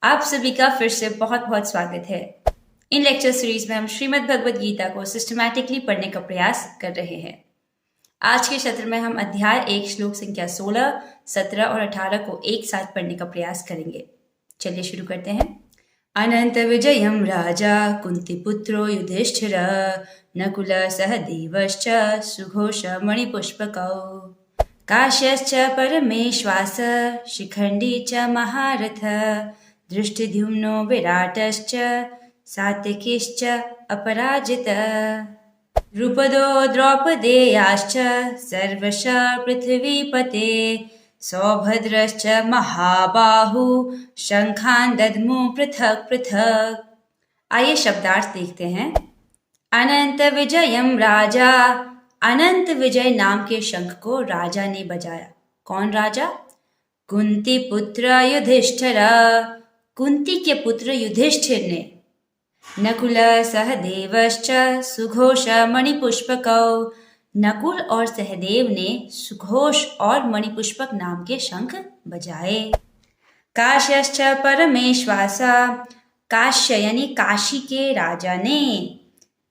आप सभी का फिर से बहुत बहुत स्वागत है। इन लेक्चर सीरीज में हम श्रीमद् भगवद गीता को सिस्टमैटिकली पढ़ने का प्रयास कर रहे हैं। आज के सत्र में हम अध्याय 1 श्लोक संख्या 16, 17 और 18 को एक साथ पढ़ने का प्रयास करेंगे। चलिए शुरू करते हैं। अनंत विजयम राजा कुंतीपुत्रो युधिष्ठिर नकुल सहदेवश्च सुघोष मणिपुष्पकौ काश्यश्च परमेश्वास शिखण्डी च महारथ दृष्टिद्युम्नो विराटश्च सात्विकिश्च अपराजितः द्रुपदो द्रौपदेयाश्च सर्वश पृथ्वीपते सौभद्रश्च महाबाहु शंखान् दद्मु पृथक पृथक। आइए शब्दार्थ देखते हैं। अनंत विजयम राजा, अनंत विजय नाम के शंख को राजा ने बजाया। कौन राजा? कुंती पुत्र युधिष्ठिर, कुंती के पुत्र युधिष्ठिर ने। नकुल सहदेवश्च सुघोष मणिपुष्पकौ, नकुल और सहदेव ने सुघोष और मणिपुष्पक नाम के शंख बजाए। काश्यश्च परमेश्वासा, काश्य यानी काशी के राजा ने।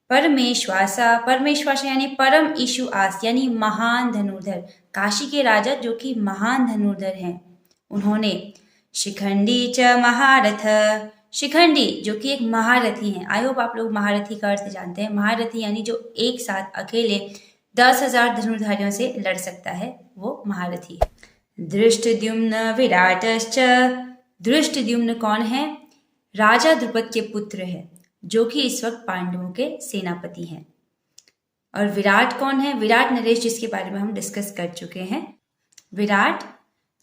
परमेश्वासा, परमेश्वासा यानी परम ईशुआस यानी महान धनुर्धर, काशी के राजा जो कि महान धनुर्धर हैं, उन्होंने शिखंडी च महारथ, शिखंडी जो कि एक महारथी हैं। आई होप आप लोग महारथी का अर्थ जानते हैं। महारथी यानी जो एक साथ अकेले 10,000 धनुर्धारियों से लड़ सकता है, वो महारथी है। दृष्टद्युम्न विराटश्च, दृष्टद्युम्न कौन है? राजा द्रुपद के पुत्र है, जो कि इस वक्त पांडवों के सेनापति हैं। और विराट कौन है? विराट नरेश, जिसके बारे में हम डिस्कस कर चुके हैं। विराट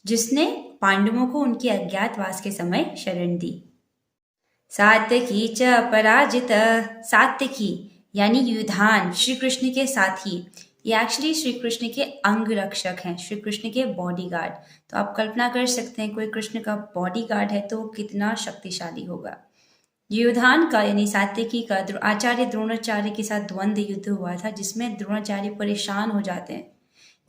जिसने पांडवों को उनके अज्ञातवास के समय शरण दी। सात्यकी च पराजित, सात्यकी यानी युधान, श्री कृष्ण के साथी। ये एक्चुअली श्री कृष्ण के अंग रक्षक हैं, श्री कृष्ण के बॉडीगार्ड। तो आप कल्पना कर सकते हैं कोई कृष्ण का बॉडीगार्ड है तो कितना शक्तिशाली होगा। युधान का यानी सात्यकी का आचार्य द्रोणाचार्य के साथ द्वंद्व युद्ध हुआ था, जिसमें द्रोणाचार्य परेशान हो जाते हैं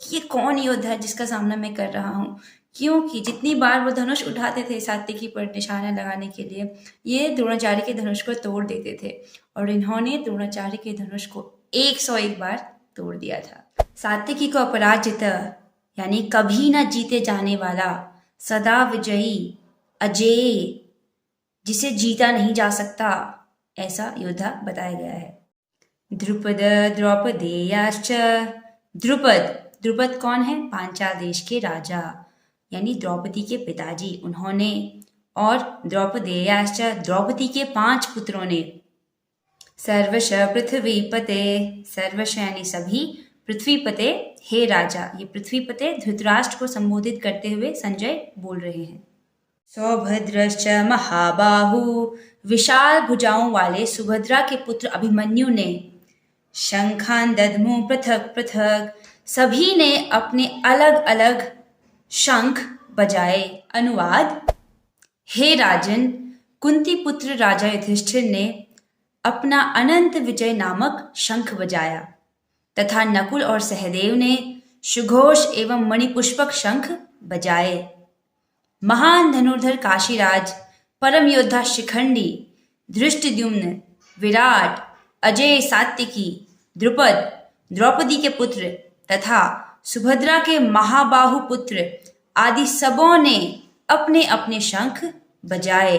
कि ये कौन योद्धा है जिसका सामना मैं कर रहा हूँ, क्योंकि जितनी बार वो धनुष उठाते थे सात्यकी पर निशाना लगाने के लिए, ये द्रोणाचार्य के धनुष को तोड़ देते थे। और इन्होंने द्रोणाचार्य के धनुष को 101 बार तोड़ दिया था। सात्यकी को अपराजित यानी कभी न जीते जाने वाला, सदा विजयी, अजेय, जिसे जीता नहीं जा सकता, ऐसा योद्धा बताया गया है। द्रुपद द्रौपदेयाश्च, द्रुपद, द्रुपद कौन है? पांचाल देश के राजा यानी द्रौपदी के पिताजी, उन्होंने। और द्रौपदेयाश्च, द्रौपदी के 5 पुत्रों ने। सर्वश पृथ्वीपते, सर्वश यानी सभी, पृथ्वीपते हे राजा, ये पृथ्वीपते धृतराष्ट्र को संबोधित करते हुए संजय बोल रहे हैं। सौभद्रश्च महाबाहु, विशाल भुजाओं वाले सुभद्रा के पुत्र अभिमन्यु ने। शंखान दद्मु पृथक पृथक, सभी ने अपने अलग अलग शंख बजाए। अनुवाद: हे राजन, कुंती पुत्र राजा युधिष्ठिर ने अपना अनंत विजय नामक शंख बजाया तथा नकुल और सहदेव ने सुघोष एवं मणिपुष्पक शंख बजाए। महान धनुर्धर काशीराज, परम योद्धा शिखंडी, धृष्टद्युम्न, विराट, अजय, सात्यकी, द्रुपद, द्रौपदी के पुत्र तथा सुभद्रा के महाबाहु पुत्र आदि सबों ने अपने अपने शंख बजाए।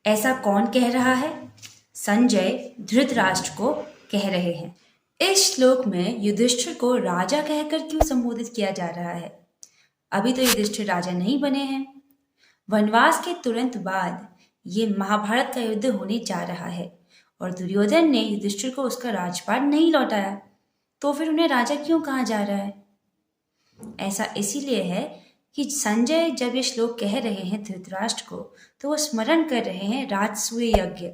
ऐसा कौन कह रहा है? संजय धृतराष्ट्र को कह रहे हैं। इस श्लोक में युधिष्ठिर को राजा कहकर क्यों संबोधित किया जा रहा है? अभी तो युधिष्ठिर राजा नहीं बने हैं। वनवास के तुरंत बाद ये महाभारत का युद्ध होने जा रहा है और दुर्योधन ने युधिष्ठिर को उसका राजपाट नहीं लौटाया, तो फिर उन्हें राजा क्यों कहा जा रहा है? ऐसा इसीलिए है कि संजय जब ये श्लोक कह रहे हैं धृतराष्ट्र को, तो वो स्मरण कर रहे हैं राजसूय यज्ञ।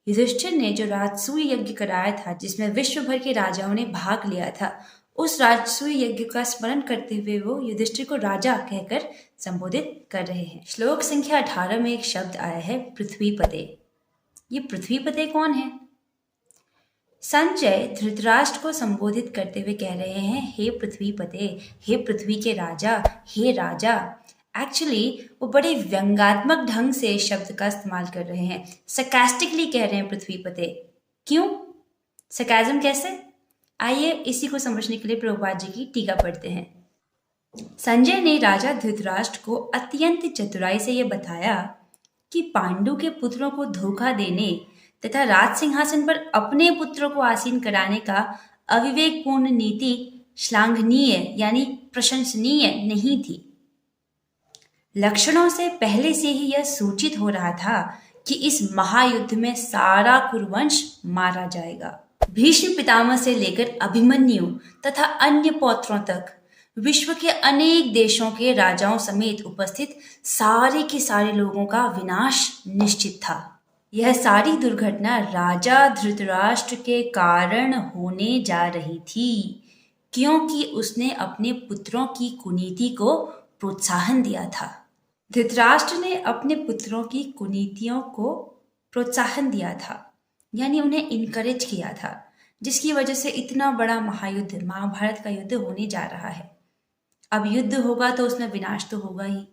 युधिष्ठिर ने जो राजसूय यज्ञ कराया था, जिसमें विश्व भर के राजाओं ने भाग लिया था, उस राजसूय यज्ञ का स्मरण करते हुए वो युधिष्ठिर को राजा कहकर संबोधित कर रहे हैं। श्लोक संख्या 18 में एक शब्द आया है पृथ्वीपते। ये पृथ्वीपते कौन है? संजय धृतराष्ट्र को संबोधित करते हुए कह रहे हैं, हे पृथ्वीपते, हे पृथ्वी के राजा, हे राजा। एक्चुअली वो बड़े व्यंग्यात्मक ढंग से शब्द का इस्तेमाल कर रहे हैं, सरकास्टिकली कह रहे हैं पृथ्वीपते। क्यों? सरकाज़म कैसे? आइए इसी को समझने के लिए प्रभुपाद जी की टीका पढ़ते हैं। संजय ने राजा धृतराष्ट्र को अत्यंत चतुराई से यह बताया कि पांडु के पुत्रों को धोखा देने तथा राज सिंहासन पर अपने पुत्रों को आसीन कराने का अविवेकपूर्ण नीति श्लाघनीय यानी प्रशंसनीय नहीं थी। लक्षणों से पहले से ही यह सूचित हो रहा था कि इस महायुद्ध में सारा कुरुवंश मारा जाएगा। भीष्म पितामह से लेकर अभिमन्यु तथा अन्य पौत्रों तक विश्व के अनेक देशों के राजाओं समेत उपस्थित सारे के सारे लोगों का विनाश निश्चित था। यह सारी दुर्घटना राजा धृतराष्ट्र के कारण होने जा रही थी, क्योंकि उसने अपने पुत्रों की कुनीति को प्रोत्साहन दिया था। धृतराष्ट्र ने अपने पुत्रों की कुनीतियों को प्रोत्साहन दिया था, यानी उन्हें इनकरेज किया था, जिसकी वजह से इतना बड़ा महायुद्ध, महाभारत का युद्ध होने जा रहा है। अब युद्ध होगा तो उसमें विनाश तो होगा ही।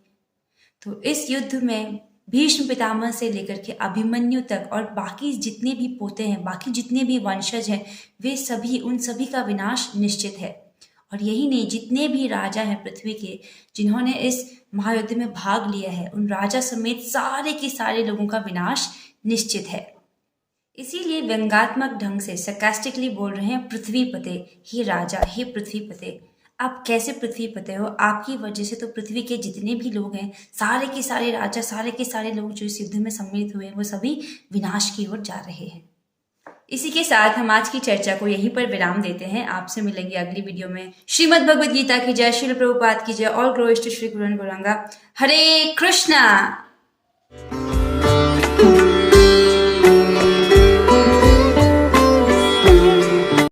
तो इस युद्ध में भीष्म पितामह से लेकर के अभिमन्यु तक और बाकी जितने भी पोते हैं, बाकी जितने भी वंशज हैं, वे सभी, उन सभी का विनाश निश्चित है। और यही नहीं, जितने भी राजा हैं पृथ्वी के जिन्होंने इस महायुद्ध में भाग लिया है, उन राजा समेत सारे के सारे लोगों का विनाश निश्चित है। इसीलिए व्यंग्यात्मक ढंग से सरकास्टिकली बोल रहे हैं पृथ्वीपते, हे राजा, हे पृथ्वीपते, आप कैसे पृथ्वीपते हो? आपकी वजह से तो पृथ्वी के जितने भी लोग हैं, सारे के सारे राजा, सारे के सारे लोग जो इस युद्ध में सम्मिलित हुए हैं, वो सभी विनाश की ओर जा रहे हैं। इसी के साथ हम आज की चर्चा को यहीं पर विराम देते हैं। आपसे मिलेंगे अगली वीडियो में। श्रीमद् भगवद गीता की जय, श्रील प्रभुपाद की जय। All glories to Shri Guru Gauranga. Hare Krishna.